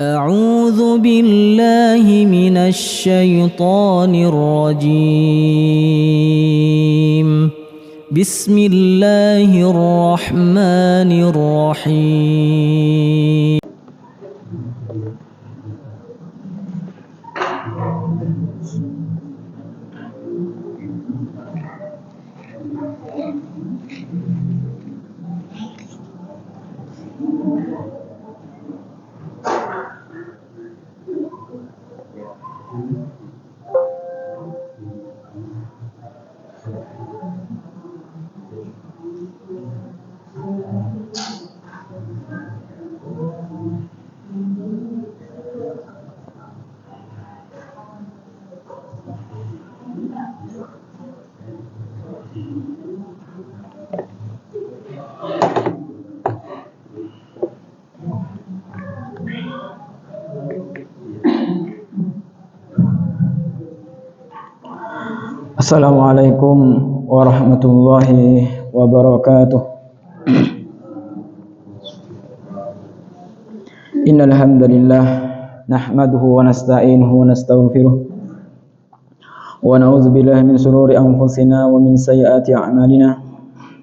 أعوذ بالله من الشيطان الرجيم. بسم الله الرحمن الرحيم. Assalamualaikum warahmatullahi wabarakatuh. Innal hamdalillah nahmaduhu wa nasta'inuhu wa nastaghfiruh wa na'udzu billahi min shururi anfusina wa min sayyiati a'malina.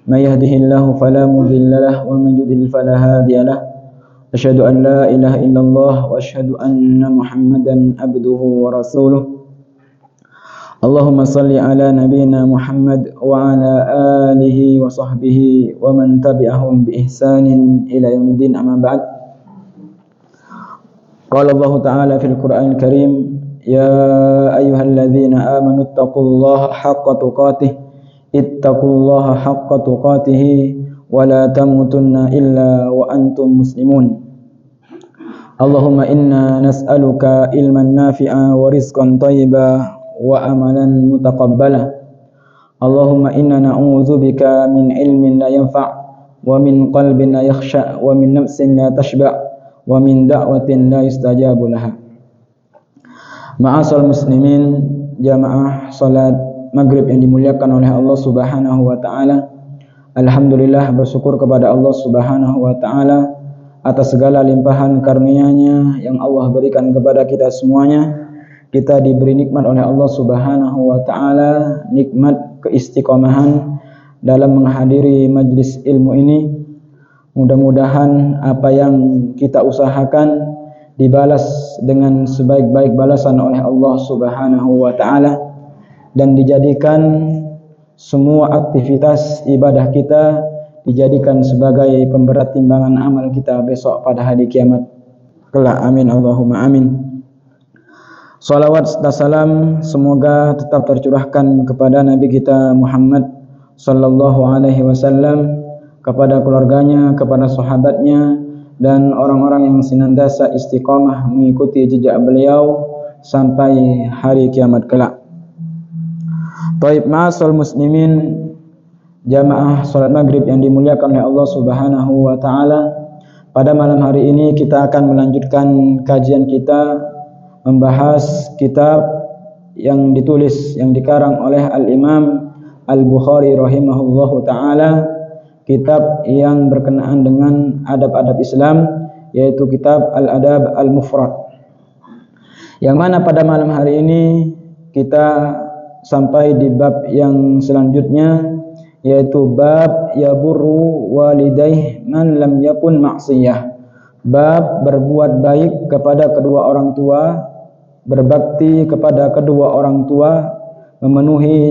May yahdihillahu fala mudilla lahu wa man yudlil fala hadiya lahu. Asyhadu an la ilaha illallah wa asyhadu anna Muhammadan abduhu wa rasuluh. Allahumma salli ala nabiyyina Muhammad wa ala alihi wa sahbihi wa man tabi'ahum bi ihsanin ila yaumiddin, amma ba'd. Qala Allah ta'ala fil Qur'anil Karim, ya ayyuhalladzina amanu ittaqullaha haqqa tuqatih ittaqullaha haqqa tuqatih wa la tamutunna illa wa antum muslimun. Allahumma inna nas'aluka ilman nafi'a wa rizqan thayyiban wa amalan mutaqabbala. Allahumma inna na'udzubika min ilmin la yanfa' wa min qalbin la yakhsha wa min nafsin la tashba' wa min da'watin la yustajabu laha. Ma'asal muslimin, jamaah salat maghrib yang dimuliakan oleh Allah Subhanahu wa taala. Alhamdulillah, bersyukur kepada Allah Subhanahu wa taala atas segala limpahan karunia-Nya yang Allah berikan kepada kita semuanya. Kita diberi nikmat oleh Allah Subhanahu wa taala, nikmat keistiqomahan dalam menghadiri majlis ilmu ini. Mudah-mudahan apa yang kita usahakan dibalas dengan sebaik-baik balasan oleh Allah Subhanahu wa taala dan dijadikan semua aktivitas ibadah kita dijadikan sebagai pemberat timbangan amal kita besok pada hari kiamat kelak. Amin Allahumma amin. Salawat dan salam semoga tetap tercurahkan kepada Nabi kita Muhammad sallallahu alaihi wasallam, kepada keluarganya, kepada sahabatnya, dan orang-orang yang senantiasa istiqamah mengikuti jejak beliau sampai hari kiamat kelak. Taib, ma'asal muslimin, jamaah salat maghrib yang dimuliakan oleh Allah Subhanahu wa taala. Pada malam hari ini kita akan melanjutkan kajian kita membahas kitab yang ditulis, yang dikarang oleh Al-Imam Al-Bukhari rahimahullahu ta'ala, kitab yang berkenaan dengan adab-adab Islam, yaitu kitab Al-Adab Al-Mufrad, yang mana pada malam hari ini kita sampai di bab yang selanjutnya, yaitu bab yaburru walidaih man lam yakun maksiyah, bab berbuat baik kepada kedua orang tua, berbakti kepada kedua orang tua, memenuhi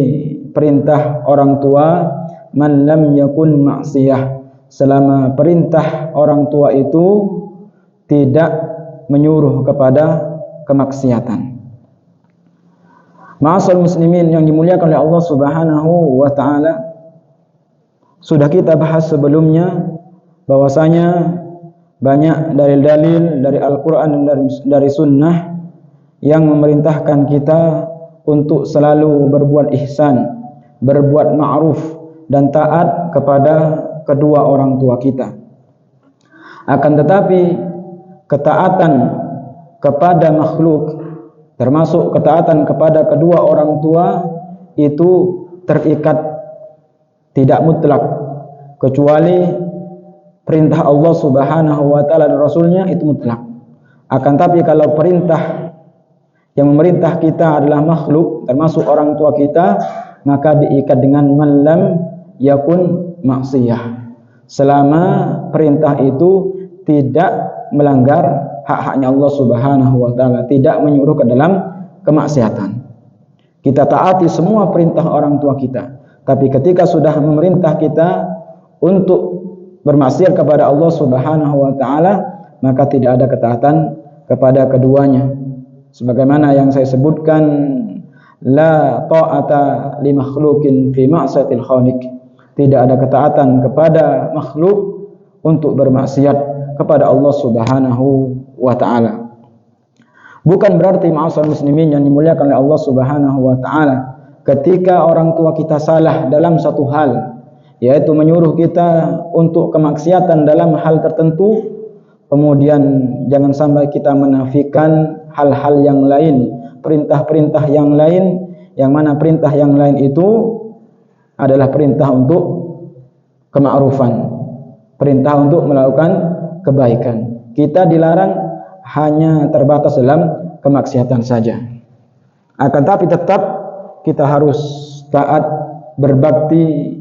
perintah orang tua, man lam yakun maksiyah, selama perintah orang tua itu tidak menyuruh kepada kemaksiatan. Ma'asal muslimin yang dimuliakan oleh Allah Subhanahu wa taala, sudah kita bahas sebelumnya bahwasanya banyak dalil-dalil dari Al-Quran dan dari Sunnah yang memerintahkan kita untuk selalu berbuat ihsan, berbuat ma'ruf dan taat kepada kedua orang tua kita. Akan tetapi ketaatan kepada makhluk, termasuk ketaatan kepada kedua orang tua, itu terikat, tidak mutlak, kecuali perintah Allah Subhanahu wa taala dan Rasulnya itu mutlak. Akan tapi kalau perintah yang memerintah kita adalah makhluk, termasuk orang tua kita, maka diikat dengan man lam yakun maksiyah. Selama perintah itu tidak melanggar hak-haknya Allah Subhanahu wa taala, tidak menyuruh ke dalam kemaksiatan. Kita taati semua perintah orang tua kita, tapi ketika sudah memerintah kita untuk bermaksiat kepada Allah Subhanahu wa taala, maka tidak ada ketaatan kepada keduanya. Sebagaimana yang saya sebutkan, la ta'ata li makhluqin fi ma'siyatil khaliq. Tidak ada ketaatan kepada makhluk untuk bermaksiat kepada Allah Subhanahu wa taala. Bukan berarti ma'asyiral muslimin yang dimuliakan oleh Allah Subhanahu wa taala, ketika orang tua kita salah dalam satu hal, yaitu menyuruh kita untuk kemaksiatan dalam hal tertentu, kemudian jangan sampai kita menafikan hal-hal yang lain, perintah-perintah yang lain, yang mana perintah yang lain itu adalah perintah untuk kema'rufan, perintah untuk melakukan kebaikan. Kita dilarang hanya terbatas dalam kemaksiatan saja. Akan tapi tetap kita harus taat, berbakti,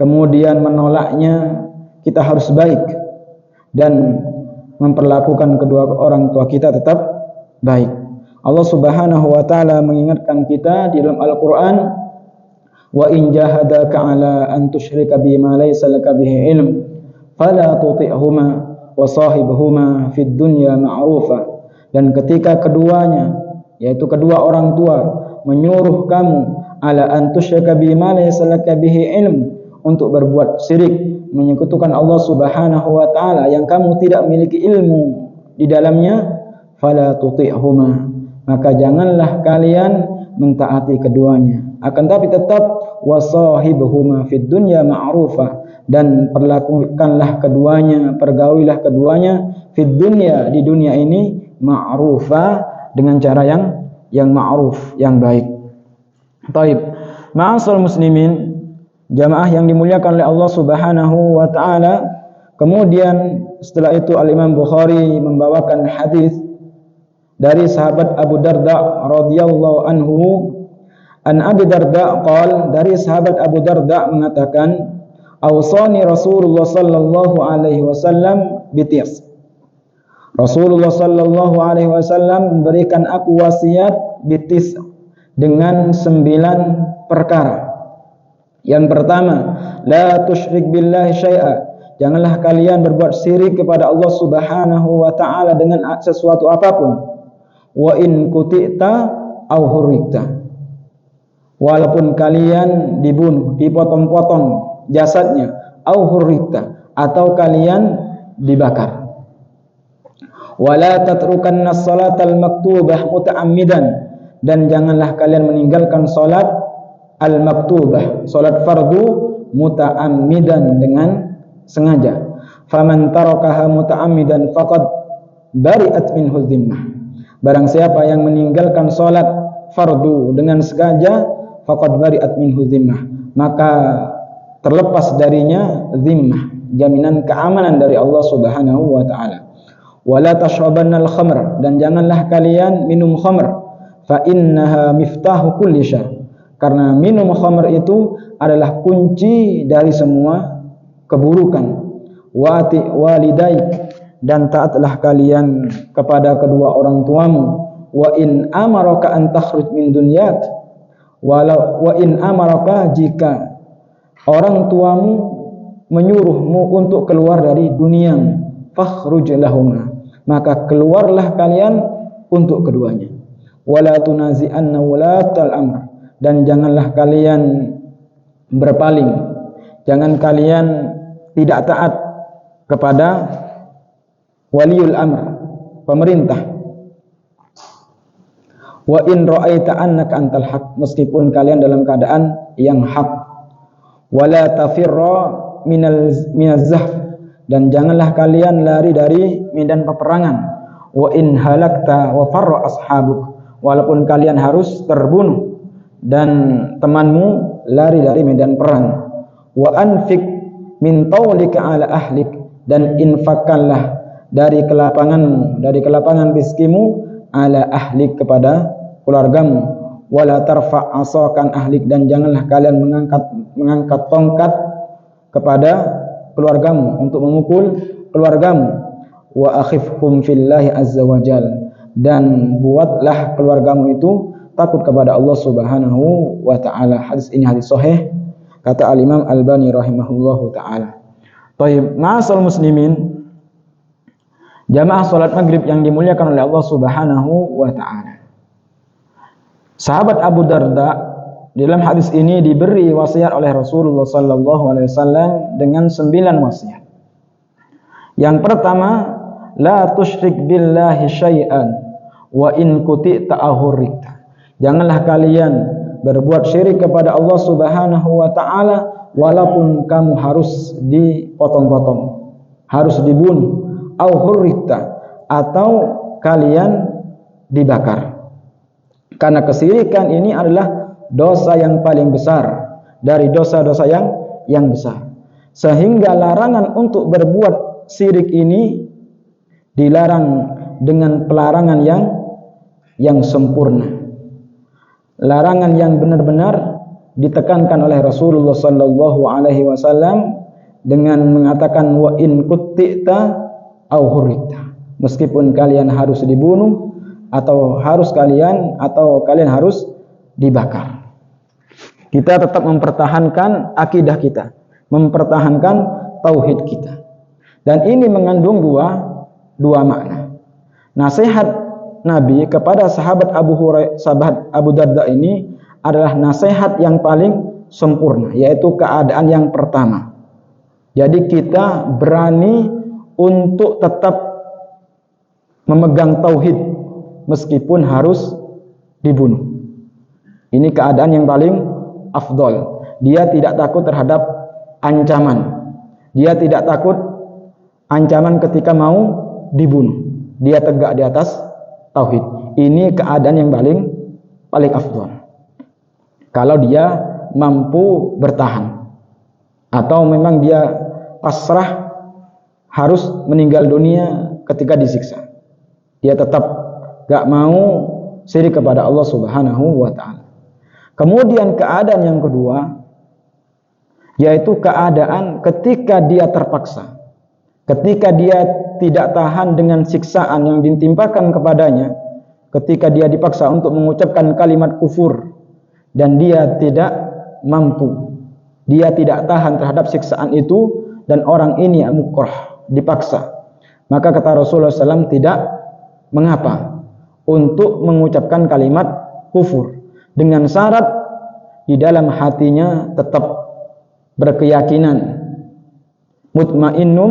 kemudian menolaknya kita harus baik dan memperlakukan kedua orang tua kita tetap baik. Allah Subhanahu wa taala mengingatkan kita di dalam Al-Qur'an, wa in jahadaka 'ala an tusyrika bima laysa laka bihi ilm fala tuti'huma wa sahibhuma fid dunya ma'rufa. Dan ketika keduanya, yaitu kedua orang tua, menyuruh kamu ala an tusyrika bima laysa laka bihi ilm, untuk berbuat syirik, menyekutukan Allah Subhanahu wa taala yang kamu tidak memiliki ilmu di dalamnya, fala tuti'huma, maka janganlah kalian mentaati keduanya. Akan tapi tetap wasahibhuma fid dunya ma'rufa, dan perlakukanlah keduanya, pergaulilah keduanya fid dunya, di dunia ini, ma'rufa, dengan cara yang ma'ruf, yang baik. Taib. Ma'asyiral muslimin, jamaah yang dimuliakan oleh Allah Subhanahu wa taala. Kemudian setelah itu Al-Imam Bukhari membawakan hadis dari sahabat Abu Darda radhiyallahu anhu. An Abi Darda qala, dari sahabat Abu Darda mengatakan, awsani Rasulullah sallallahu alaihi wasallam bitis. Rasulullah sallallahu alaihi wasallam memberikan aku wasiat bitis, dengan 9 perkara. Yang pertama, la tusyrik billahi syai'a, janganlah kalian berbuat syirik kepada Allah Subhanahu wa taala dengan sesuatu apapun. Wa in kuti'ta aw hurrikta, walaupun kalian dibunuh, dipotong-potong jasadnya, au hurrikta, atau kalian dibakar. Wala tatrukanna salatal maktubah muta'ammidan, dan janganlah kalian meninggalkan salat al-maktubah, salat fardu, muta'ammidan, dengan sengaja. Faman tarakaha muta'ammidan faqad bari'at minhu dhimmah, barang siapa yang meninggalkan salat fardu dengan sengaja, faqad bari'at minhu dhimmah, maka terlepas darinya zimmah, jaminan keamanan dari Allah Subhanahu wa taala. Wala tashrabannal khamr, dan janganlah kalian minum khamr, fa innaha miftahu kulli syarr, karena minum khamr itu adalah kunci dari semua keburukan. Wati walidaik, dan taatlah kalian kepada kedua orang tuamu. Wa in amaraka an takhruj min dunyak, walau wa in amaraka, jika orang tuamu menyuruhmu untuk keluar dari dunia, fakhruj lahuma, maka keluarlah kalian untuk keduanya. Wala tunazi'anna walatal amr, dan janganlah kalian berpaling, jangan kalian tidak taat kepada waliul amr, pemerintah. Wa in ra'aita annaka antal haq, meskipun kalian dalam keadaan yang hak. Wala tafirra minaz zahf, dan janganlah kalian lari dari medan peperangan. Wa in halakta wa farra ashabuk, walaupun kalian harus terbunuh dan temanmu lari dari medan perang. Wa anfik min taulika ala ahlik, dan infakkanlah dari kelapangan rizkimu ala ahlik kepada keluargamu, wala tarfa' asakan ahlik, dan janganlah kalian mengangkat tongkat kepada keluargamu untuk memukul keluargamu, wa akhifhum fillahi azza wajal, dan buatlah keluargamu itu takut kepada Allah Subhanahu wa taala. Hadis ini hadis sahih, kata Al-Imam Albani rahimahullahu taala. Baik, ma'asal muslimin, jamaah salat maghrib yang dimuliakan oleh Allah Subhanahu wa taala. Sahabat Abu Darda dalam hadis ini diberi wasiat oleh Rasulullah sallallahu alaihi wasallam dengan 9 wasiat. Yang pertama, la tusyrik billahi syai'an wa in kuti'ta ahurrikta. Janganlah kalian berbuat syirik kepada Allah Subhanahu wa taala walaupun kamu harus dipotong-potong, harus dibunuh, au hurrikta, atau kalian dibakar. Karena kesyirikan ini adalah dosa yang paling besar dari dosa-dosa yang besar. Sehingga larangan untuk berbuat syirik ini dilarang dengan pelarangan yang sempurna. Larangan yang benar-benar ditekankan oleh Rasulullah sallallahu alaihi wasallam dengan mengatakan wa in kuti'ta au hurrikta. Meskipun kalian harus dibunuh atau kalian harus dibakar. Kita tetap mempertahankan akidah kita, mempertahankan tauhid kita. Dan ini mengandung dua makna. Nasihat Nabi kepada sahabat Abu Darda ini adalah nasihat yang paling sempurna, yaitu keadaan yang pertama. Jadi kita berani untuk tetap memegang tauhid meskipun harus dibunuh. Ini keadaan yang paling afdol. Dia tidak takut terhadap ancaman. Dia tidak takut ancaman ketika mau dibunuh. Dia tegak di atas tauhid. Ini keadaan yang paling afdol. Kalau dia mampu bertahan, atau memang dia pasrah harus meninggal dunia ketika disiksa, dia tetap gak mau syirik kepada Allah Subhanahu wa taala. Kemudian keadaan yang kedua, yaitu keadaan ketika dia terpaksa, ketika dia tidak tahan dengan siksaan yang ditimpakan kepadanya, ketika dia dipaksa untuk mengucapkan kalimat kufur dan dia tidak mampu, dia tidak tahan terhadap siksaan itu, dan orang ini mukrah, dipaksa, maka kata Rasulullah SAW, tidak mengapa untuk mengucapkan kalimat kufur dengan syarat di dalam hatinya tetap berkeyakinan, mutmainnum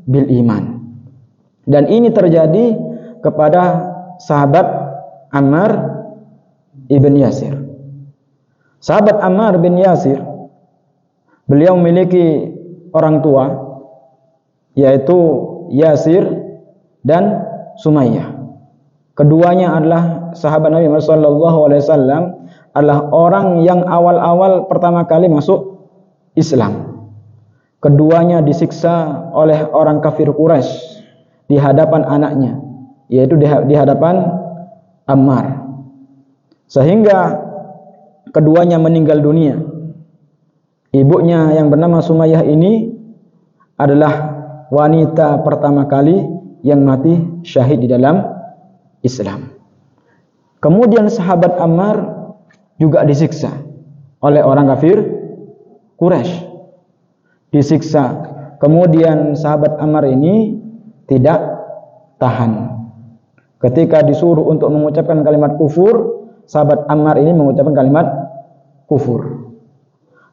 bil iman. Dan ini terjadi kepada sahabat Ammar ibn Yasir. Sahabat Ammar bin Yasir, beliau memiliki orang tua, yaitu Yasir dan Sumayyah. Keduanya adalah sahabat Nabi Muhammad SAW, adalah orang yang awal-awal pertama kali masuk Islam. Keduanya disiksa oleh orang kafir Quraisy di hadapan anaknya, yaitu di hadapan Ammar, sehingga keduanya meninggal dunia. Ibunya yang bernama Sumayyah ini adalah wanita pertama kali yang mati syahid di dalam Islam. Kemudian sahabat Ammar juga disiksa oleh orang kafir Quraisy, disiksa. Kemudian sahabat Ammar ini tidak tahan. Ketika disuruh untuk mengucapkan kalimat kufur, sahabat Ammar ini mengucapkan kalimat kufur.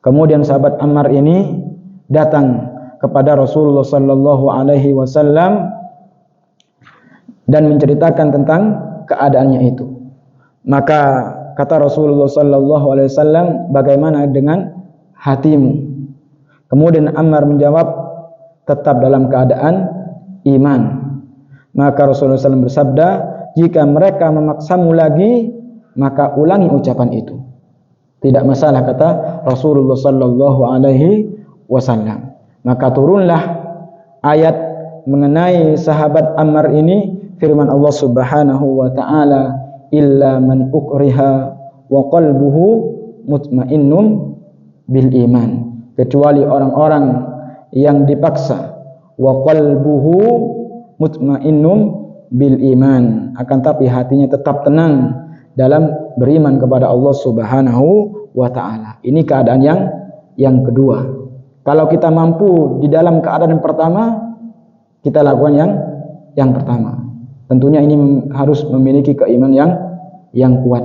Kemudian sahabat Ammar ini datang kepada Rasulullah sallallahu alaihi wasallam dan menceritakan tentang keadaannya itu. Maka kata Rasulullah sallallahu alaihi wasallam, bagaimana dengan hatimu? Kemudian Ammar menjawab, tetap dalam keadaan iman. Maka Rasulullah SAW bersabda, jika mereka memaksamu lagi, maka ulangi ucapan itu. Tidak masalah, kata Rasulullah sallallahu alaihi wasallam. Maka turunlah ayat mengenai sahabat Ammar ini firman Allah Subhanahu wa taala, illa man ukriha wa qalbuhu mutmainnun bil iman, kecuali orang-orang yang dipaksa wa qalbuhu mutmainnun bil iman, akan tapi hatinya tetap tenang dalam beriman kepada Allah Subhanahu wa taala. Ini keadaan yang kedua. Kalau kita mampu di dalam keadaan yang pertama, kita lakukan yang pertama. Tentunya ini harus memiliki keimanan yang kuat.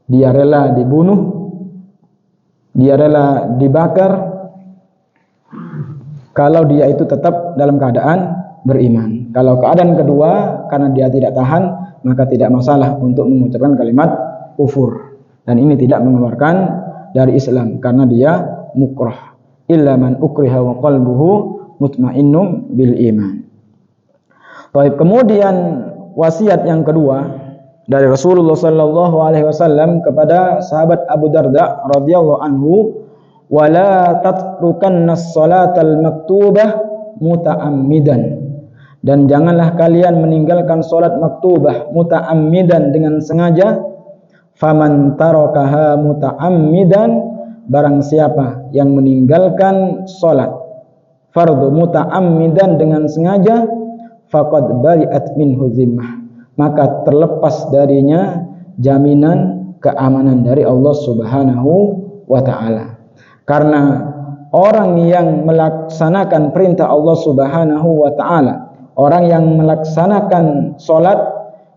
Dia rela dibunuh, dia rela dibakar, kalau dia itu tetap dalam keadaan beriman. Kalau keadaan kedua, karena dia tidak tahan, maka tidak masalah untuk mengucapkan kalimat kufur. Dan ini tidak mengeluarkan dari Islam, karena dia mukrah. Illa man ukriha wa qalbuhu mutmainnun bil iman. Baik, kemudian wasiat yang kedua dari Rasulullah sallallahu alaihi wasallam kepada sahabat Abu Darda radhiyallahu anhu, wala tatrukanna as-salatal maktubah muta'ammidan, dan janganlah kalian meninggalkan salat maktubah muta'ammidan dengan sengaja. Faman tarakaha muta'ammidan, barang siapa yang meninggalkan salat fardu muta'ammidan dengan sengaja, faqad bari'at minhu zimmah, maka terlepas darinya jaminan keamanan dari Allah Subhanahu wa taala. Karena orang yang melaksanakan perintah Allah Subhanahu wa taala, orang yang melaksanakan salat,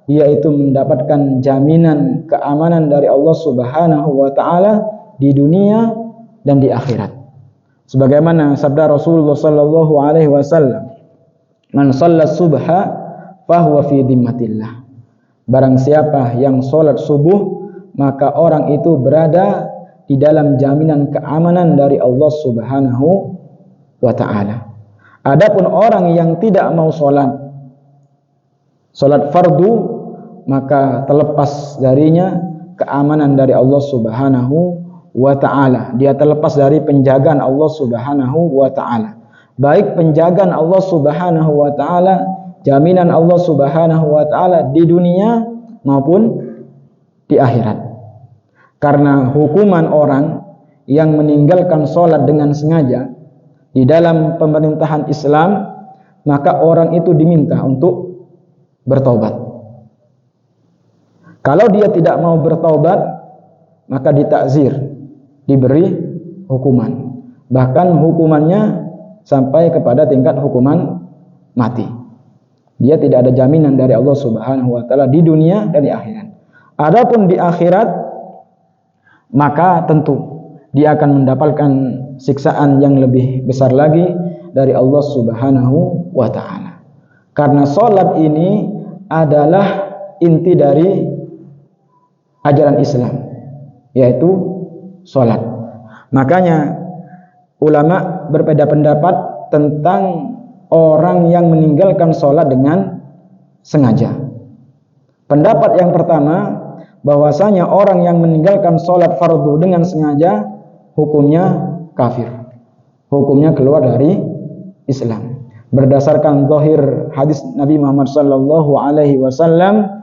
yaitu mendapatkan jaminan keamanan dari Allah Subhanahu wa taala di dunia dan di akhirat. Sebagaimana sabda Rasulullah sallallahu alaihi wasallam, man shalla subha fahuwa fi dhimmatillah, barang siapa yang salat subuh, maka orang itu berada di dalam jaminan keamanan dari Allah Subhanahu wa taala. Adapun orang yang tidak mau salat fardu, maka terlepas darinya keamanan dari Allah Subhanahu wa ta'ala. Dia terlepas dari penjagaan Allah Subhanahu wa ta'ala. Baik penjagaan Allah Subhanahu wa ta'ala, jaminan Allah Subhanahu wa ta'ala di dunia maupun di akhirat. Karena hukuman orang yang meninggalkan sholat dengan sengaja di dalam pemerintahan Islam, maka orang itu diminta untuk bertaubat. Kalau dia tidak mau bertaubat, maka ditakzir, diberi hukuman. Bahkan hukumannya sampai kepada tingkat hukuman mati. Dia tidak ada jaminan dari Allah Subhanahu wa taala di dunia dan di akhirat. Adapun di akhirat, maka tentu dia akan mendapatkan siksaan yang lebih besar lagi dari Allah Subhanahu wa taala. Karena salat ini adalah inti dari ajaran Islam, yaitu salat. Makanya ulama berbeda pendapat tentang orang yang meninggalkan salat dengan sengaja. Pendapat yang pertama, bahwasanya orang yang meninggalkan salat fardu dengan sengaja hukumnya kafir, hukumnya keluar dari Islam. Berdasarkan zahir hadis Nabi Muhammad sallallahu alaihi wasallam,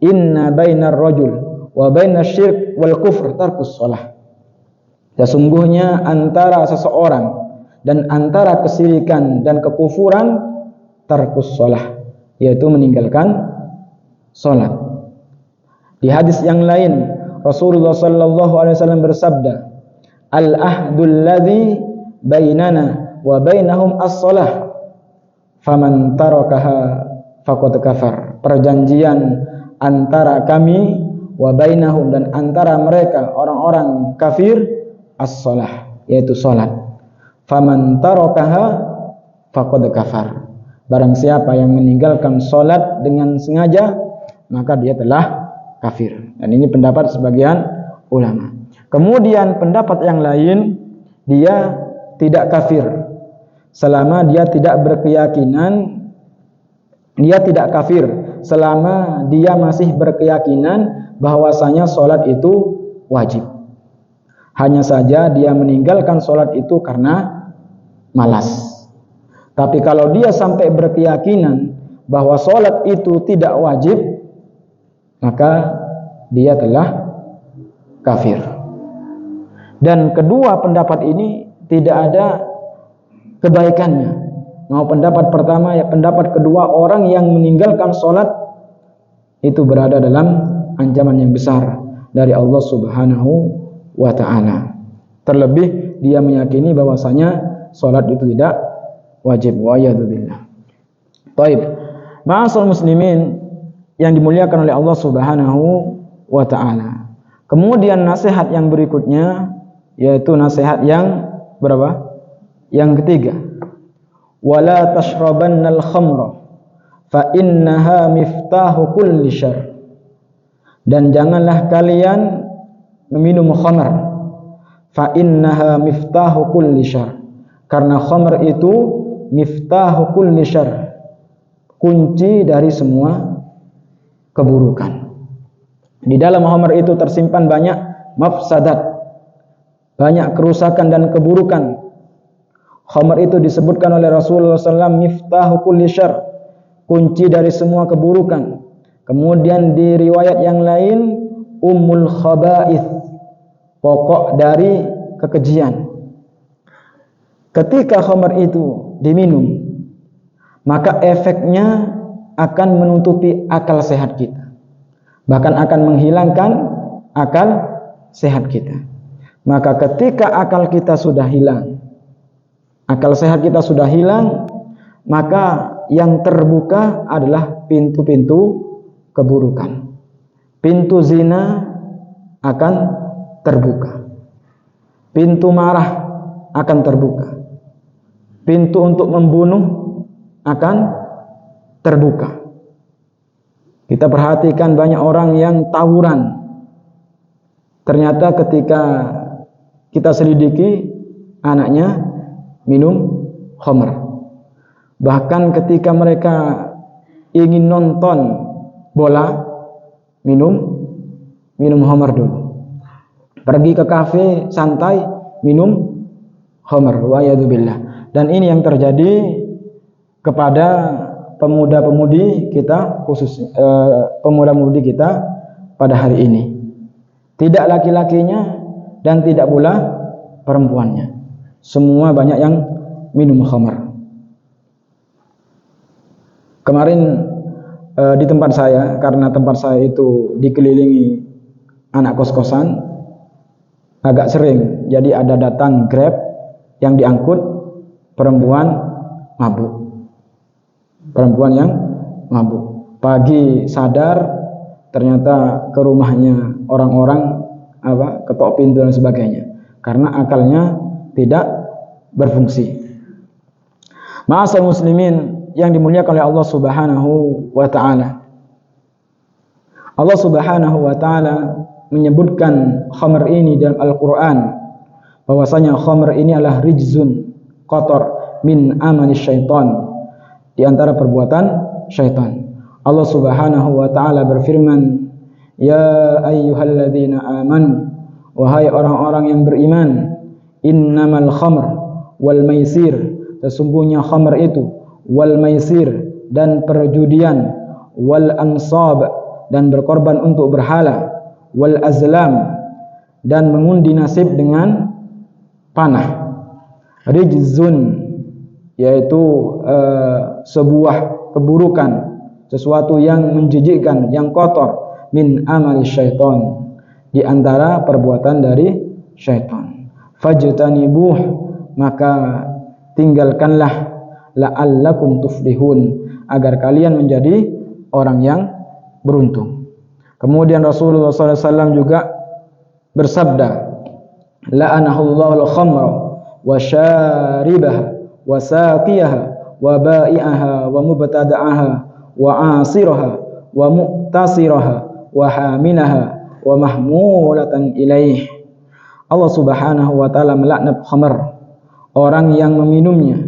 inna bainar rajul wa bainas syirk wal kufr tarkus shalah. Sesungguhnya antara seseorang dan antara kesyirikan dan kekufuran tarkus shalah, yaitu meninggalkan salat. Di hadis yang lain Rasulullah sallallahu alaihi wasallam bersabda, al-ahdul ladzi bainana wa bainahum as-shalah faman tarakaha faqad kafar. Perjanjian antara kami wa bainahum, dan antara mereka orang-orang kafir, as-shalah, yaitu salat. Faman tarakaha faqad kafar. Barang siapa yang meninggalkan salat dengan sengaja, maka dia telah kafir. Dan ini pendapat sebagian ulama. Kemudian pendapat yang lain, dia tidak kafir selama dia tidak berkeyakinan, dia tidak kafir selama dia masih berkeyakinan bahwasanya salat itu wajib. Hanya saja dia meninggalkan salat itu karena malas. Tapi kalau dia sampai berkeyakinan bahwa sholat itu tidak wajib, maka dia telah kafir. Dan kedua pendapat ini tidak ada kebaikannya. Mau pendapat pertama ya pendapat kedua, orang yang meninggalkan sholat itu berada dalam ancaman yang besar dari Allah Subhanahu wa ta'ala. Terlebih dia meyakini bahwasanya sholat itu tidak wajib. Wa a'udzubillah. Baik, ma'asal muslimin yang dimuliakan oleh Allah Subhanahu wa ta'ala. Kemudian nasihat yang berikutnya yaitu nasihat yang berapa? Yang ketiga. Wala tashrabannal khamra fa innaha miftahu kulli syarr. Dan janganlah kalian meminum khamr, fa innaha miftahu kulli syarr. Karena khamr itu miftahu kulli syarr, kunci dari semua keburukan. Di dalam khamr itu tersimpan banyak mafsadat, banyak kerusakan dan keburukan. Khamr itu disebutkan oleh Rasulullah SAW miftahu kulli syarr, kunci dari semua keburukan. Kemudian di riwayat yang lain ummul khaba'ith, pokok dari kekejian. Ketika khamr itu diminum, maka efeknya akan menutupi akal sehat kita, bahkan akan menghilangkan akal sehat kita. Maka ketika akal kita sudah hilang, akal sehat kita sudah hilang, maka yang terbuka adalah pintu-pintu keburukan. Pintu zina akan terbuka, pintu marah akan terbuka, pintu untuk membunuh akan terbuka. Kita perhatikan banyak orang yang tawuran, ternyata ketika kita selidiki anaknya minum khamr. Bahkan ketika mereka ingin nonton bola, minum khamr dulu. Pergi ke kafe santai, minum khamr. Wa a'udzubillah. Dan ini yang terjadi kepada pemuda-pemudi kita, khususnya pemuda-pemudi kita pada hari ini. Tidak laki-lakinya dan tidak pula perempuannya. Semua banyak yang minum khamr. Kemarin di tempat saya, karena tempat saya itu dikelilingi anak kos-kosan, agak sering. Jadi ada datang Grab yang diangkut perempuan mabuk. Perempuan yang mabuk. Pagi sadar, ternyata ke rumahnya orang-orang ketok pintu dan sebagainya. Karena akalnya tidak berfungsi. Ma'asal muslimin yang dimuliakan oleh Allah Subhanahu wa ta'ala. Allah Subhanahu wa ta'ala menyebutkan khamr ini dalam Al-Qur'an, bahwasanya khamr ini adalah rijzun, kotor, min amali syaitan, di antara perbuatan syaitan. Allah Subhanahu wa ta'ala berfirman, ya ayyuhalladzina amanu, wahai orang-orang yang beriman, innamal khamr wal maisir, sesungguhnya khamr itu, wal maisir dan perjudian, wal ansab dan berkorban untuk berhala, wal azlam dan mengundi nasib dengan panah. Rijzun yaitu sebuah keburukan, sesuatu yang menjijikkan, yang kotor, min amali syaitan, di antara perbuatan dari syaitan. Fajtanibuh, maka tinggalkanlah, la'allakum tuflihun, agar kalian menjadi orang yang beruntung. Kemudian Rasulullah SAW juga bersabda, la'anahullahu al-khamra wa syaribaha wa saqiyaha wa ba'i'aha wa mubtada'aha wa asiraha wa mu'tasiraha wa hamilaha wa mahmulatan ilaih. Allah Subhanahu wa ta'ala melaknat khamr, orang yang meminumnya,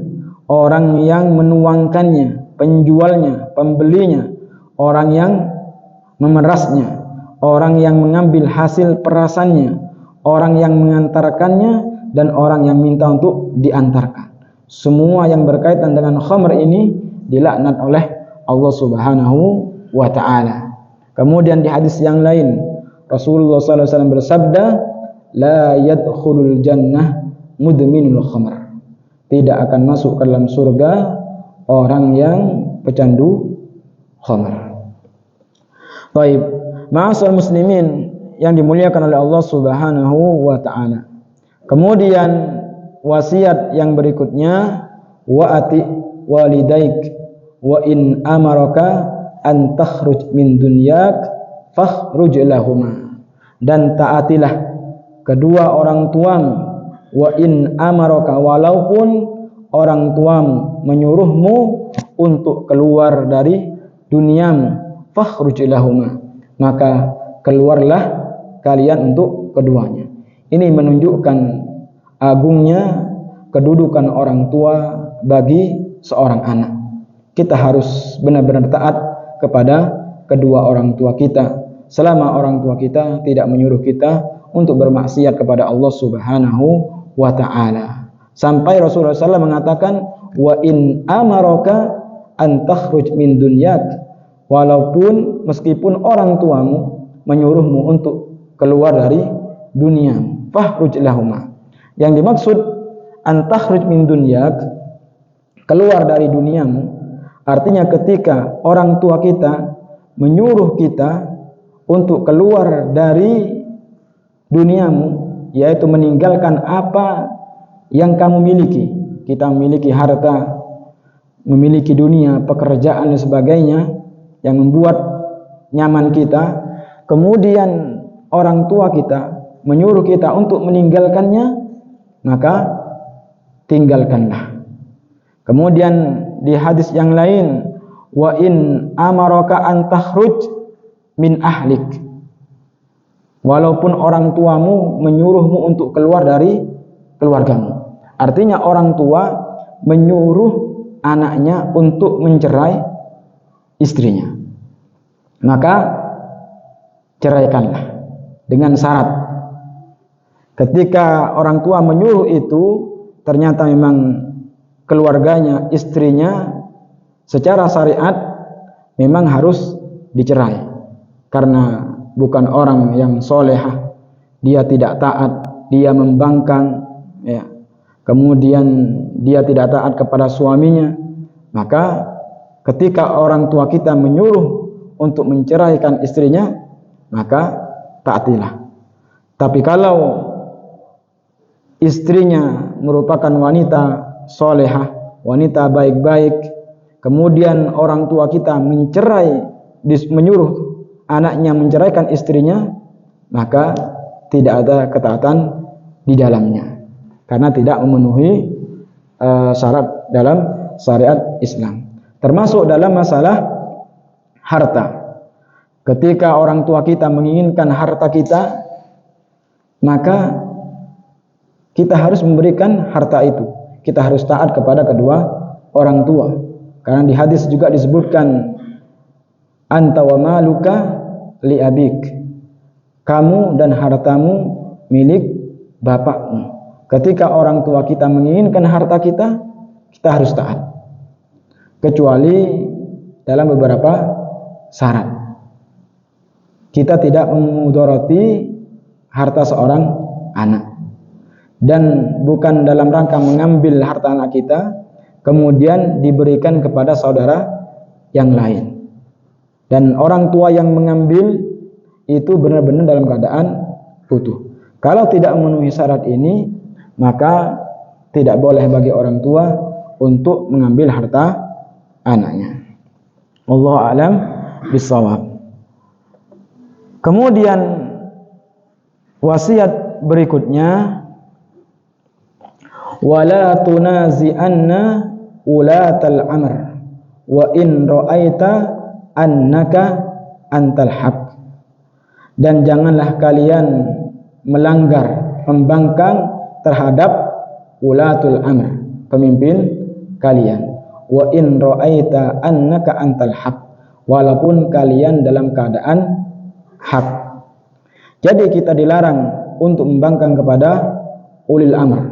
orang yang menuangkannya, penjualnya, pembelinya, orang yang memerasnya, orang yang mengambil hasil perasannya, orang yang mengantarkannya, dan orang yang minta untuk diantarkan. semua yang berkaitan dengan khamr ini dilaknat oleh Allah Subhanahu wa taala. Kemudian di hadis yang lain Rasulullah SAW bersabda, la yadkhulul jannah mudminul khamr. Tidak akan masuk ke dalam surga orang yang pecandu khamr. Baik, ma'asal muslimin yang dimuliakan oleh Allah Subhanahu wa taala. Kemudian wasiat yang berikutnya, wa ati walidaik wa in amaraka an takhruj min dunyak fakhruj lahuma. Dan taatilah kedua orang tuamu, wa in amaraka, walaupun orang tuamu menyuruhmu untuk keluar dari duniamu, fakhruj lahuma, maka keluarlah kalian untuk keduanya. Ini menunjukkan agungnya kedudukan orang tua bagi seorang anak. Kita harus benar-benar taat kepada kedua orang tua kita selama orang tua kita tidak menyuruh kita untuk bermaksiat kepada Allah Subhanahu wa taala. Sampai Rasulullah SAW mengatakan, wa in amaraka an takhruj min dunyak, walaupun meskipun orang tuamu menyuruhmu untuk keluar dari dunia, fakhruj lahuma. Yang dimaksud an takhruj min dunyak, keluar dari duniamu, artinya ketika orang tua kita menyuruh kita untuk keluar dari duniamu, yaitu meninggalkan apa yang kamu miliki. Kita memiliki harta, memiliki dunia, pekerjaan dan sebagainya yang membuat nyaman kita. Kemudian orang tua kita menyuruh kita untuk meninggalkannya, maka tinggalkanlah. Kemudian di hadis yang lain, wa in amaraka an takhruj min ahlik, walaupun orang tuamu menyuruhmu untuk keluar dari keluargamu. Artinya orang tua menyuruh anaknya untuk mencerai istrinya, maka ceraikanlah dengan syarat. Ketika orang tua menyuruh itu ternyata memang keluarganya, istrinya secara syariat memang harus dicerai karena bukan orang yang solehah, dia tidak taat, dia membangkang, ya. Kemudian dia tidak taat kepada suaminya, maka ketika orang tua kita menyuruh untuk menceraikan istrinya, maka taatilah. Tapi kalau istrinya merupakan wanita solehah, wanita baik-baik, kemudian orang tua kita menyuruh anaknya menceraikan istrinya, maka tidak ada ketaatan di dalamnya, karena tidak memenuhi syarat dalam syariat Islam. Termasuk dalam masalah harta. Ketika orang tua kita menginginkan harta kita, maka kita harus memberikan harta itu. Kita harus taat kepada kedua orang tua. Karena di hadis juga disebutkan, anta wa maluka li abik, kamu dan hartamu milik bapakmu. Ketika orang tua kita menginginkan harta kita, kita harus taat, kecuali dalam beberapa syarat. Kita tidak memudarati harta seorang anak, dan bukan dalam rangka mengambil harta anak kita kemudian diberikan kepada saudara yang lain. Dan orang tua yang mengambil itu benar-benar dalam keadaan butuh. Kalau tidak memenuhi syarat ini, maka tidak boleh bagi orang tua untuk mengambil harta anaknya. Wallahu a'lam bishawab. Kemudian wasiat berikutnya, wala tunazi'anna ulatal amr wa in ra'aita annaka antal haq. Dan janganlah kalian melanggar, membangkang terhadap ulatul amr, pemimpin kalian. Wa in ra'aita annaka antal haq, walaupun kalian dalam keadaan hak. Jadi kita dilarang untuk membangkang kepada ulil amr,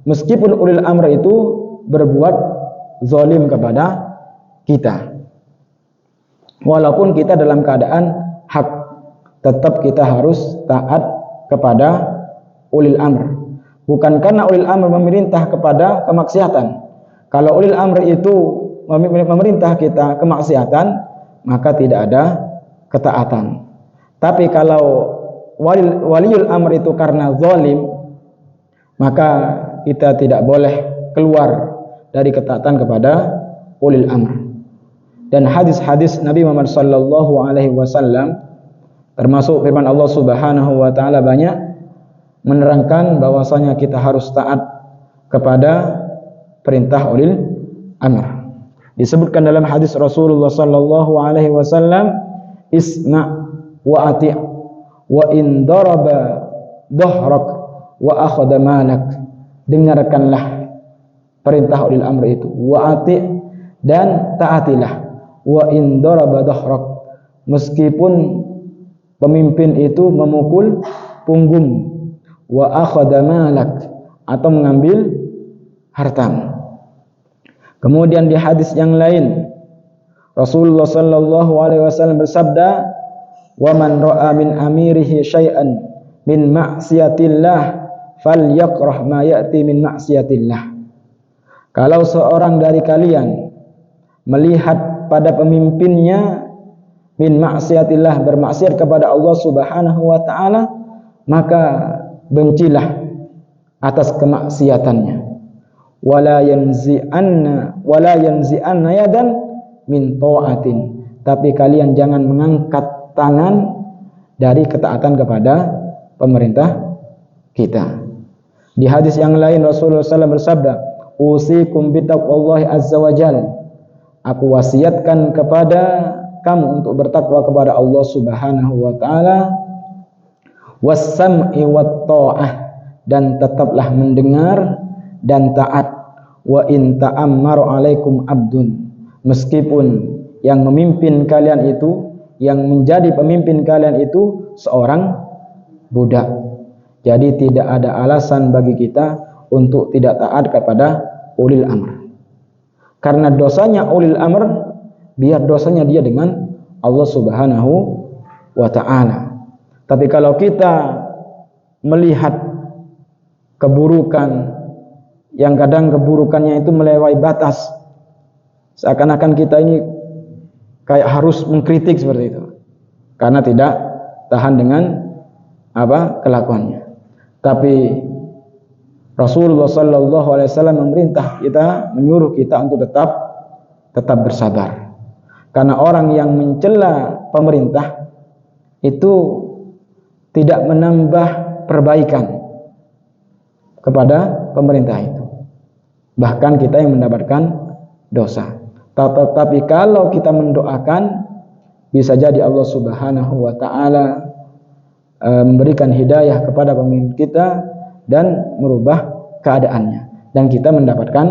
meskipun ulil amr itu berbuat zalim kepada kita. Walaupun kita dalam keadaan hak, tetap kita harus taat kepada ulil amr. Bukan karena ulil amr memerintah kepada kemaksiatan. Kalau ulil amr itu memerintah kita kemaksiatan, maka tidak ada ketaatan. Tapi kalau waliul amr itu karena zalim, maka kita tidak boleh keluar dari ketaatan kepada ulil amr. Dan hadis-hadis Nabi Muhammad sallallahu alaihi wasallam termasuk firman Allah Subhanahu wa taala banyak menerangkan bahwasanya kita harus taat kepada perintah ulil amr. Disebutkan dalam hadis Rasulullah sallallahu alaihi wasallam, isma' wa ati' wa in daraba dhahrak wa akhadha malak. Dengarkanlah perintah ulil amr itu, wa ati' dan taatilah, wa in daraba dhahrak, meskipun pemimpin itu memukul punggung, wa akhadha malak, atau mengambil hartamu. Kemudian di hadis yang lain Rasulullah sallallahu alaihi wasallam bersabda, wa man ra'a min amirihi syai'an min ma'siyatillah falyakrah ma ya'ti min ma'siyatillah. Kalau seorang dari kalian melihat pada pemimpinnya min ma'siyatillah, bermaksiat kepada Allah Subhanahu wa taala, maka bencilah atas kemaksiatannya. Wala yanzi'anna yadan min ta'atin, tapi kalian jangan mengangkat tangan dari ketaatan kepada pemerintah kita. Di hadis yang lain Rasulullah SAW bersabda, usikum bitaqwallahi azza wajal, aku wasiatkan kepada kamu untuk bertakwa kepada Allah Subhanahu wa taala, was-sam'i wat ta'ah, dan tetaplah mendengar dan taat, wa in ta'ammaru alaikum abdun, meskipun yang memimpin kalian itu, yang menjadi pemimpin kalian itu seorang budak. Jadi tidak ada alasan bagi kita untuk tidak taat kepada ulil amr. Karena dosanya ulil amr, biar dosanya dia dengan Allah Subhanahu wa ta'ala. Tapi kalau kita melihat keburukan yang kadang keburukannya itu melewati batas, seakan-akan kita ini kayak harus mengkritik seperti itu karena tidak tahan dengan kelakuannya. Tapi Rasulullah sallallahu alaihi wasallam memerintah kita, menyuruh kita untuk tetap bersabar. Karena orang yang mencela pemerintah itu tidak menambah perbaikan kepada pemerintah itu. Bahkan kita yang mendapatkan dosa. Tetapi kalau kita mendoakan, bisa jadi Allah Subhanahu wa ta'ala memberikan hidayah kepada pemimpin kita dan merubah keadaannya, dan kita mendapatkan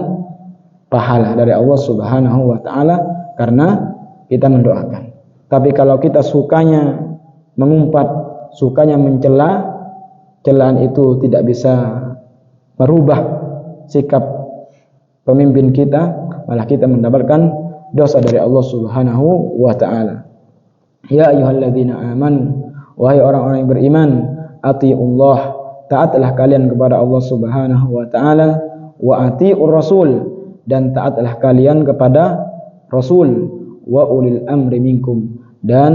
pahala dari Allah Subhanahu wa ta'ala karena kita mendoakan. Tapi kalau kita sukanya mengumpat, sukanya mencela, celaan itu tidak bisa merubah sikap pemimpin kita, malah kita mendapatkan dosa dari Allah Subhanahu wa ta'ala. Ya ayyuhalladzina amanu, wahai orang-orang yang beriman, atiiullah, taatlah kalian kepada Allah Subhanahu wa ta'ala, wa atiiur rasul, dan taatlah kalian kepada Rasul, wa ulil amri minkum, dan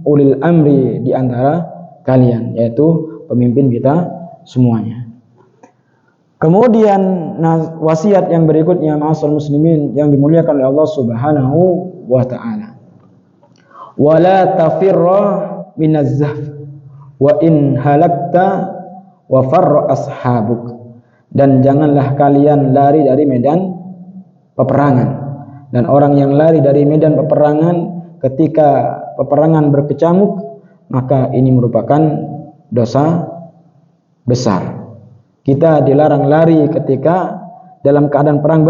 ulil amri di antara kalian, yaitu pemimpin kita semuanya. Kemudian wasiat yang berikutnya, ma'asyiral muslimin yang dimuliakan oleh Allah Subhanahu wa ta'ala. Wala tafirra minaz zahf wa in halakta wa farra ashabuk, dan janganlah kalian lari dari medan peperangan. Dan orang yang lari dari medan peperangan ketika peperangan berkecamuk, maka ini merupakan dosa besar. Kita dilarang lari ketika dalam keadaan perang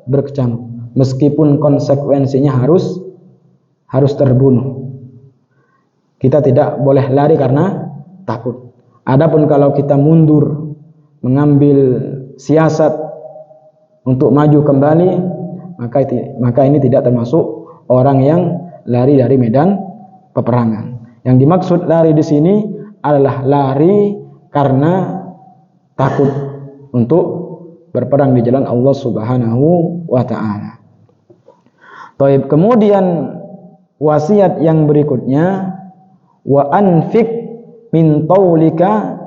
berkecamuk, meskipun konsekuensinya harus terbunuh. Kita tidak boleh lari karena takut. Adapun kalau kita mundur, mengambil siasat untuk maju kembali, maka ini tidak termasuk orang yang lari dari medan peperangan. Yang dimaksud lari di sini adalah lari karena takut untuk berperang di jalan Allah Subhanahu wa taala. Taib, kemudian wasiat yang berikutnya, wa anfik min taulika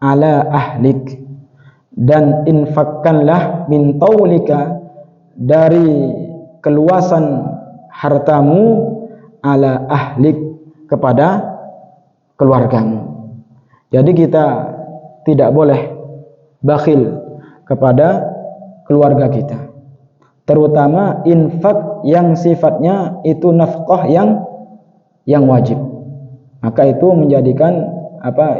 ala ahlik, dan infakkanlah min taulika dari keluasan hartamu ala ahlik kepada keluargamu. Jadi kita tidak boleh bakhil kepada keluarga kita, terutama infak yang sifatnya itu nafkah yang wajib. Maka itu menjadikan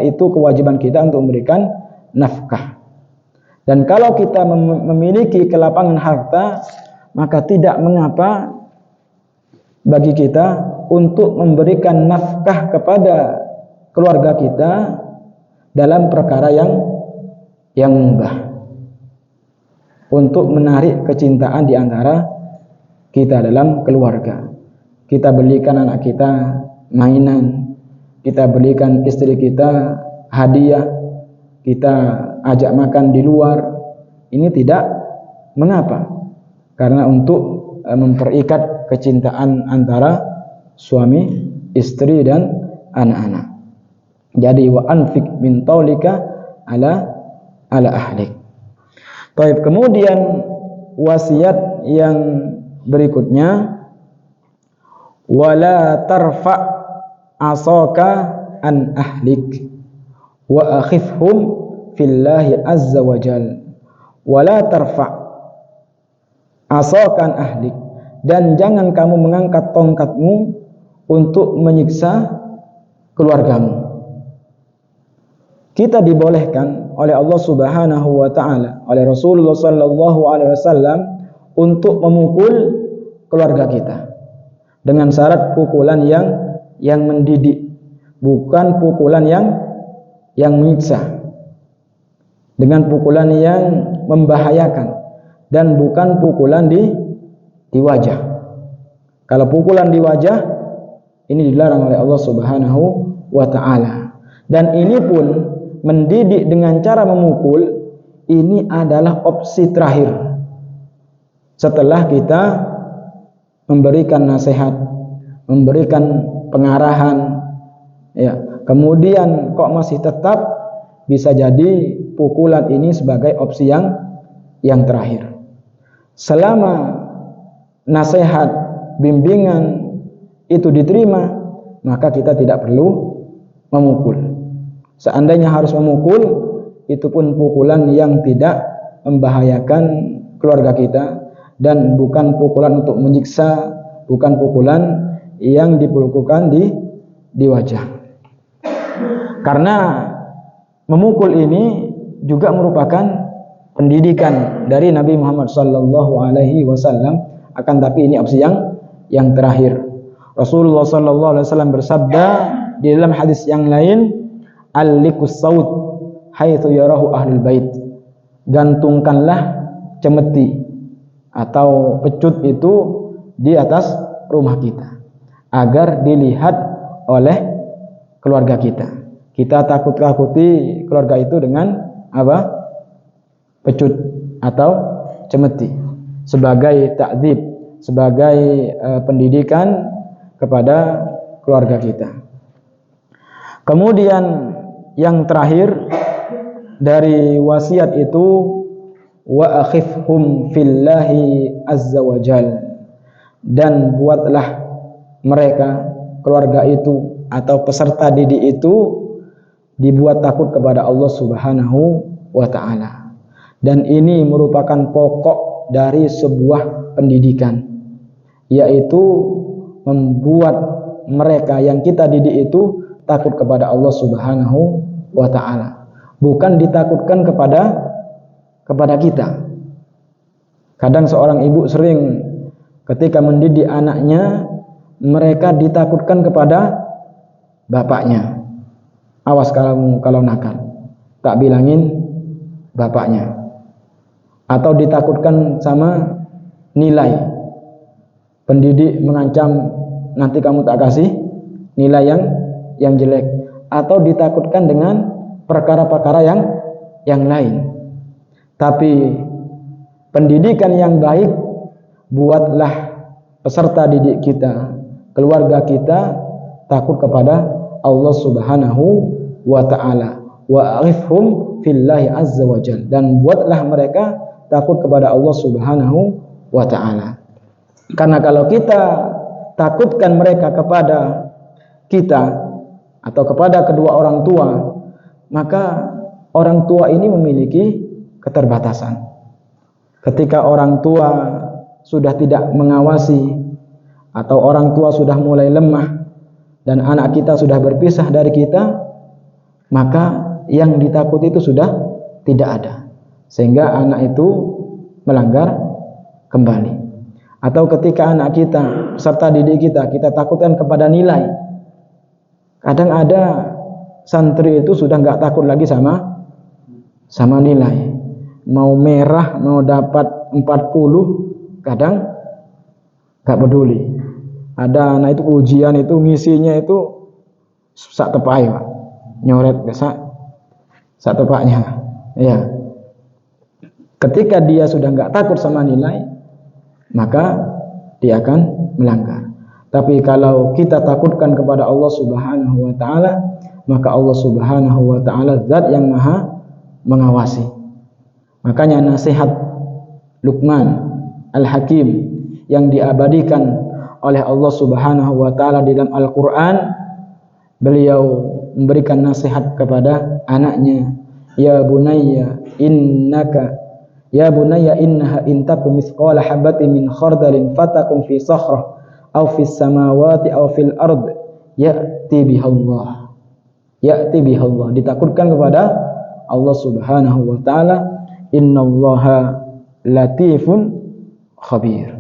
itu kewajiban kita untuk memberikan nafkah. Dan kalau kita memiliki kelapangan harta, maka tidak mengapa bagi kita untuk memberikan nafkah kepada keluarga kita dalam perkara yang mubah, untuk menarik kecintaan di antara kita dalam keluarga. Kita belikan anak kita mainan, kita belikan istri kita hadiah, kita ajak makan di luar. Ini tidak mengapa, karena untuk memperikat kecintaan antara suami, istri dan anak-anak. Jadi wa anfik min taulika ala ahlik. Baik, kemudian wasiat yang berikutnya, wala tarfa asaka an ahlik wa akhifhum fillahi azza wa jal. Wala tarfa asaka an ahlik, dan jangan kamu mengangkat tongkatmu untuk menyiksa keluargamu. Kita dibolehkan oleh Allah Subhanahu wa taala, oleh Rasulullah sallallahu alaihi wasallam untuk memukul keluarga kita dengan syarat pukulan yang mendidik, bukan pukulan yang menyiksa, dengan pukulan yang membahayakan, dan bukan pukulan di wajah. Kalau pukulan di wajah ini dilarang oleh Allah Subhanahu wa taala. Dan ini pun mendidik dengan cara memukul, ini adalah opsi terakhir. Setelah kita memberikan nasihat, memberikan pengarahan, ya, kemudian kok masih tetap, bisa jadi pukulan ini sebagai opsi yang terakhir. Selama nasihat, bimbingan itu diterima, maka kita tidak perlu memukul. Seandainya harus memukul, itu pun pukulan yang tidak membahayakan keluarga kita, dan bukan pukulan untuk menyiksa, bukan pukulan yang dipukulkan di wajah. Karena memukul ini juga merupakan pendidikan dari Nabi Muhammad sallallahu alaihi wasallam, akan tapi ini opsi yang terakhir. Rasulullah sallallahu alaihi wasallam bersabda di dalam hadis yang lain, allikus saut haitsu yarahu ahlul bait, gantungkanlah cemeti atau pecut itu di atas rumah kita agar dilihat oleh keluarga kita. Kita takut-takuti keluarga itu dengan apa? Pecut atau cemeti sebagai ta'dzib, sebagai pendidikan kepada keluarga kita. Kemudian yang terakhir dari wasiat itu, wa akhifhum fillahi azza wa jal, dan buatlah mereka, keluarga itu atau peserta didik itu, dibuat takut kepada Allah Subhanahu wa taala. Dan ini merupakan pokok dari sebuah pendidikan, yaitu membuat mereka yang kita didik itu takut kepada Allah Subhanahu wa taala, bukan ditakutkan kepada kita. Kadang seorang ibu sering ketika mendidik anaknya, mereka ditakutkan kepada bapaknya. Awas kalau nakal, tak bilangin bapaknya. atau ditakutkan sama nilai. Pendidik mengancam, nanti kamu tak kasih nilai yang jelek, atau ditakutkan dengan perkara-perkara yang lain. Tapi pendidikan yang baik, buatlah peserta didik kita, keluarga kita takut kepada Allah Subhanahu wa ta'ala. Wa arifhum fillahi azza wa jalla, dan buatlah mereka takut kepada Allah Subhanahu wa ta'ala. Karena kalau kita takutkan mereka kepada kita atau kepada kedua orang tua, maka orang tua ini memiliki keterbatasan. Ketika orang tua sudah tidak mengawasi, atau orang tua sudah mulai lemah dan anak kita sudah berpisah dari kita, maka yang ditakuti itu sudah tidak ada, sehingga anak itu melanggar kembali. Atau ketika anak kita, serta didik kita takutkan kepada nilai. Kadang ada santri itu sudah nggak takut lagi sama nilai. Mau merah, mau dapat 40, kadang nggak peduli. Ada anak itu ujian itu ngisinya itu sak tepai, Pak. Nyoret sak tepaknya. Ya. Ketika dia sudah nggak takut sama nilai, maka dia akan melanggar. Tapi kalau kita takutkan kepada Allah Subhanahu wa ta'ala, maka Allah Subhanahu wa ta'ala zat yang maha mengawasi. Makanya nasihat Luqman Al-Hakim yang diabadikan oleh Allah Subhanahu wa ta'ala di dalam Al-Quran, beliau memberikan nasihat kepada anaknya, Ya bunayya innaha intakum mithqala habatin min khardalin fatakum fi sakhrah aw fis samawati aw fil ard ya'ti bihallah. Ditakutkan kepada Allah Subhanahu wa ta'ala, innallaha latifun khabir.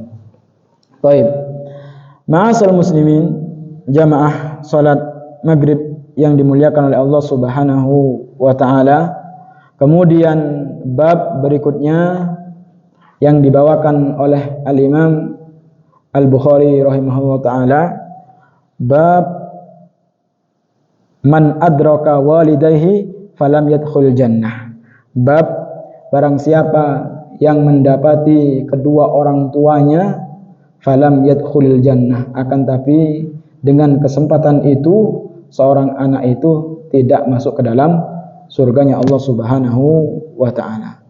Baik. Ma'asal muslimin, jamaah salat maghrib yang dimuliakan oleh Allah Subhanahu wa ta'ala. Kemudian bab berikutnya yang dibawakan oleh Al-Imam Al-Bukhari rahimahullah ta'ala, bab man adraka walidayhi falam yadkhul jannah. Bab barang siapa yang mendapati kedua orang tuanya falam yadkhul jannah, akan tapi dengan kesempatan itu seorang anak itu tidak masuk ke dalam surganya Allah Subhanahu wa ta'ala.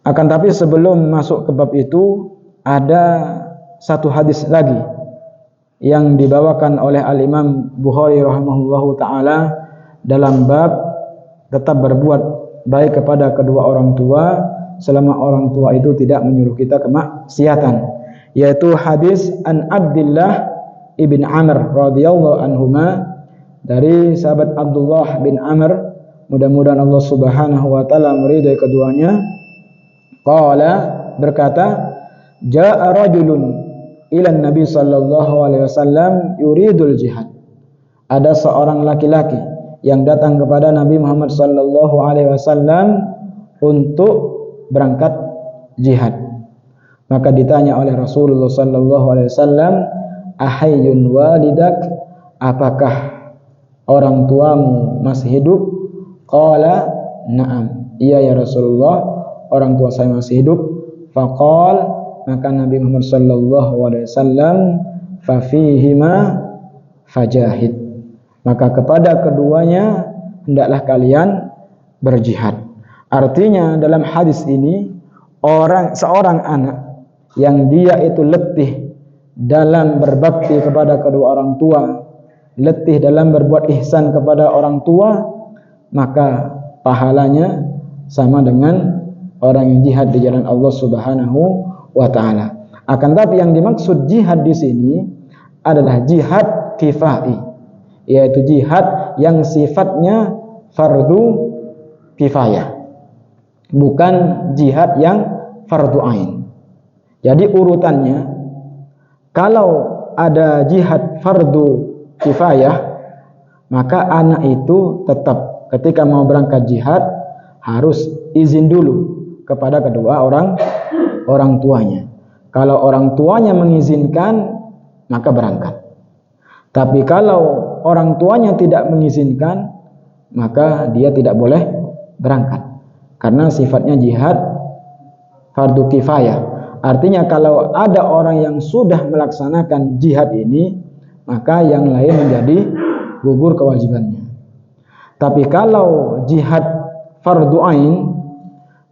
Akan tapi sebelum masuk ke bab itu, ada satu hadis lagi yang dibawakan oleh Al-Imam Bukhari rahimahullahu ta'ala dalam bab tetap berbuat baik kepada kedua orang tua selama orang tua itu tidak menyuruh kita kemaksiatan, yaitu hadis an Abdullah ibn Amr radhiyallahu anhuma, dari sahabat Abdullah bin Amr, mudah-mudahan Allah Subhanahu wa ta'ala meridai keduanya. Qala, berkata, jaa rajulun ila Nabi sallallahu alaihi wasallam yuridul jihad. Ada seorang laki-laki yang datang kepada Nabi Muhammad sallallahu alaihi wasallam untuk berangkat jihad. Maka ditanya oleh Rasulullah sallallahu alaihi wasallam, ahayyun walidak, apakah orang tuamu masih hidup? Qala na'am, iya ya Rasulullah, orang tua saya masih hidup. Faqal, maka Nabi Muhammad sallallahu alaihi wasallam, fa fihima fajahid, maka kepada keduanya hendaklah kalian berjihad. Artinya dalam hadis ini, seorang anak yang dia itu letih dalam berbakti kepada kedua orang tua, letih dalam berbuat ihsan kepada orang tua, maka pahalanya sama dengan orang yang jihad di jalan Allah Subhanahu wa ta'ala. Akan tapi yang dimaksud jihad di sini adalah jihad kifai, yaitu jihad yang sifatnya fardu kifayah, bukan jihad yang fardu ain. Jadi urutannya, kalau ada jihad fardu kifayah, maka anak itu tetap ketika mau berangkat jihad harus izin dulu kepada kedua orang tuanya. Kalau orang tuanya mengizinkan, maka berangkat. Tapi kalau orang tuanya tidak mengizinkan, maka dia tidak boleh berangkat. Karena sifatnya jihad fardu kifayah. Artinya kalau ada orang yang sudah melaksanakan jihad ini, maka yang lain menjadi gugur kewajibannya. Tapi kalau jihad fardu ain,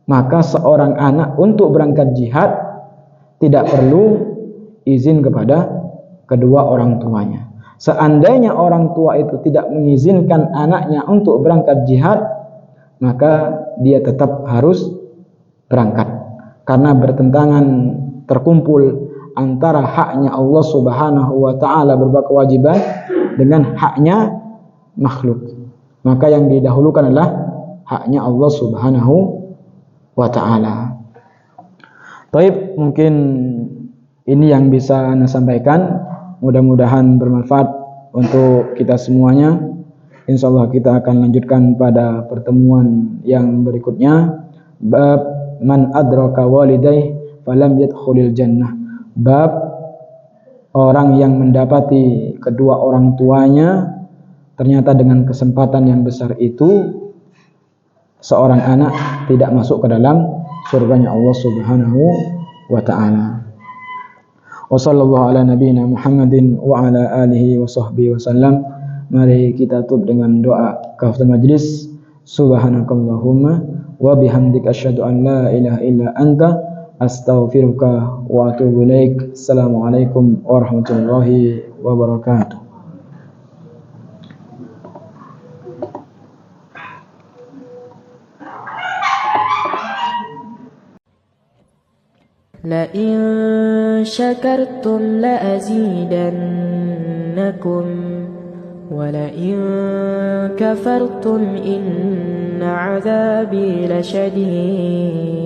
maka seorang anak untuk berangkat jihad tidak perlu izin kepada kedua orang tuanya. Seandainya orang tua itu tidak mengizinkan anaknya untuk berangkat jihad, maka dia tetap harus berangkat. Karena bertentangan, terkumpul antara haknya Allah Subhanahu wa taala berupa kewajiban dengan haknya makhluk. Maka yang didahulukan adalah haknya Allah Subhanahu wa taala. Baik, mungkin ini yang bisa Anda sampaikan. Mudah-mudahan bermanfaat untuk kita semuanya. Insyaallah kita akan lanjutkan pada pertemuan yang berikutnya. Bab man adraka walidayh falam yadkhulil jannah. Bab orang yang mendapati kedua orang tuanya ternyata dengan kesempatan yang besar itu seorang anak tidak masuk ke dalam surganya Allah Subhanahu wa taala. Wa sallallahu ala nabiyyina Muhammadin wa ala alihi wa sahbihi wasallam. Mari kita tutup dengan doa kafaratul majlis. Subhanakallahumma wa bihamdika asyhadu an la ilaha illa anta astaghfiruka wa atubu ilaik. Assalamualaikum warahmatullahi wabarakatuh. لئن شكرتم لأزيدنكم ولئن كفرتم إن عذابي لشديد